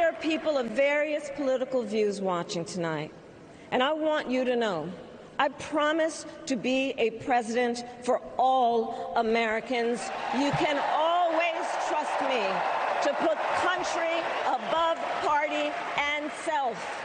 there are people of various political views watching tonight, and I want you to know I promise to be a president for all Americans. You can always trust me to put country above party and self.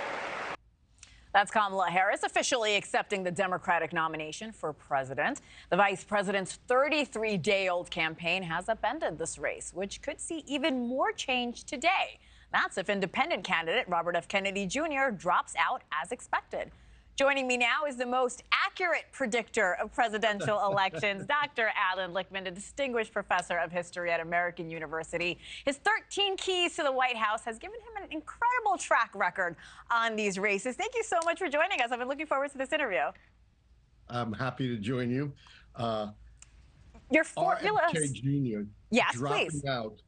That's Kamala Harris officially accepting the Democratic nomination for president. The vice president's 33-day-old campaign has upended this race, which could see even more change today. That's if independent candidate Robert F. Kennedy Jr. drops out as expected. Joining me now is the most accurate predictor of presidential elections, Dr. Allan Lichtman, a distinguished professor of history at American University. His 13 keys to the White House has given him an incredible track record on these races. Thank you so much for joining us. I've been looking forward to this interview. I'm happy to join you. Your formula. RFK Jr. Yes, dropping please. out,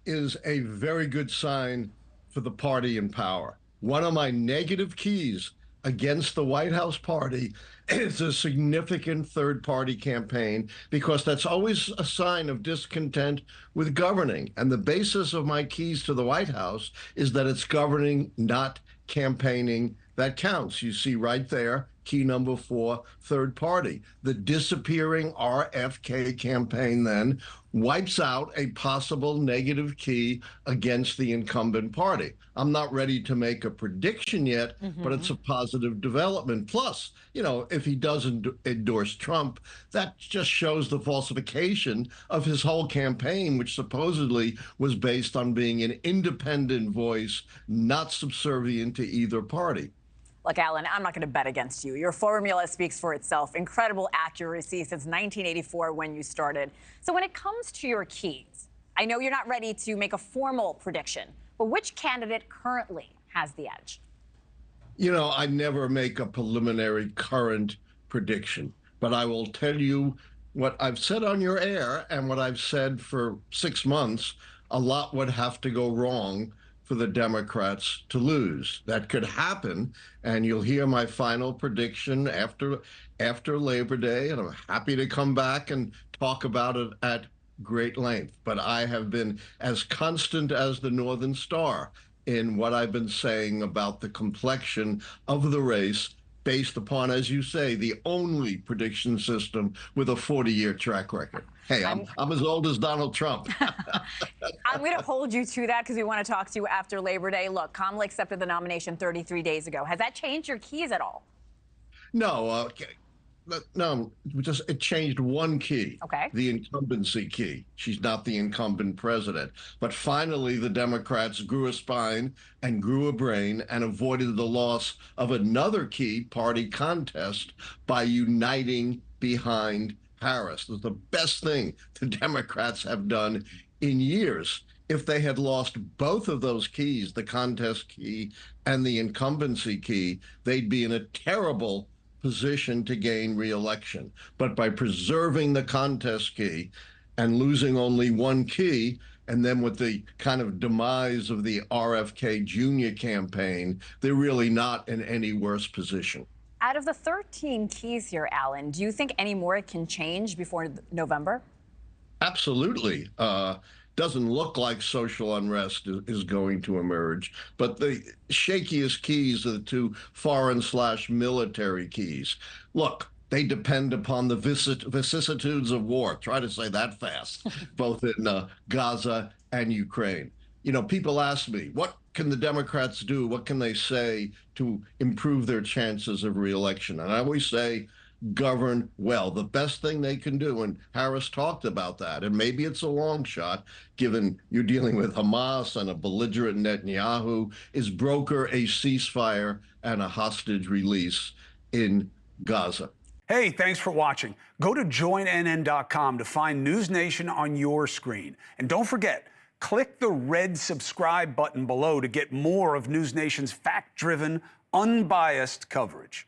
is a very good sign for the party in power. One of my negative keys against the White House party is a significant third-party campaign, because that's always a sign of discontent with governing. And the basis of my keys to the White House is that it's governing, not campaigning, that counts. You see right there, key number 4, third party. The disappearing RFK campaign then wipes out a possible negative key against the incumbent party. I'm not ready to make a prediction yet, but it's a positive development. Plus, you know, if he doesn't endorse Trump, that just shows the falsification of his whole campaign, which supposedly was based on being an independent voice, not subservient to either party. Look, Allan, I'm not going to bet against you. Your formula speaks for itself. Incredible accuracy since 1984 when you started. So when it comes to your keys, I know you're not ready to make a formal prediction, but which candidate currently has the edge? You know, I never make a preliminary current prediction, but I will tell you what I've said on your air and what I've said for 6 months. A lot would have to go wrong for the Democrats to lose. That could happen, and you'll hear my final prediction after Labor Day, and I'm happy to come back and talk about it at great length. But I have been as constant as the Northern Star in what I've been saying about the complexion of the race, based upon, as you say, the only prediction system with a 40-year track record. Hey, I'm as old as Donald Trump. I'm going to hold you to that because we want to talk to you after Labor Day. Look, Kamala accepted the nomination 33 days ago. Has that changed your keys at all? No, no, it changed one key. Okay. The incumbency key. She's not the incumbent president. But finally, the Democrats grew a spine and grew a brain and avoided the loss of another key party contest by uniting behind Harris. It's the best thing the Democrats have done in years. If they had lost both of those keys, the contest key and the incumbency key, they'd be in a terrible position to gain re-election. But by preserving the contest key and losing only one key, and then with the kind of demise of the RFK Jr. campaign, they're really not in any worse position. Out of the 13 keys here, Allan, do you think any more can change before November? Absolutely. Doesn't look like social unrest is going to emerge, but the shakiest keys are the 2 foreign/military keys. Look, they depend upon the vicissitudes of war. Try to say that fast, both in Gaza and Ukraine. You know, people ask me, what can the Democrats do? What can they say to improve their chances of re-election? And I always say, govern well. The best thing they can do, and Harris talked about that, and maybe it's a long shot, given you're dealing with Hamas and a belligerent Netanyahu, is broker a ceasefire and a hostage release in Gaza. Hey, thanks for watching. Go to joinnn.com to find NewsNation on your screen. And don't forget, click the red subscribe button below to get more of NewsNation's fact-driven, unbiased coverage.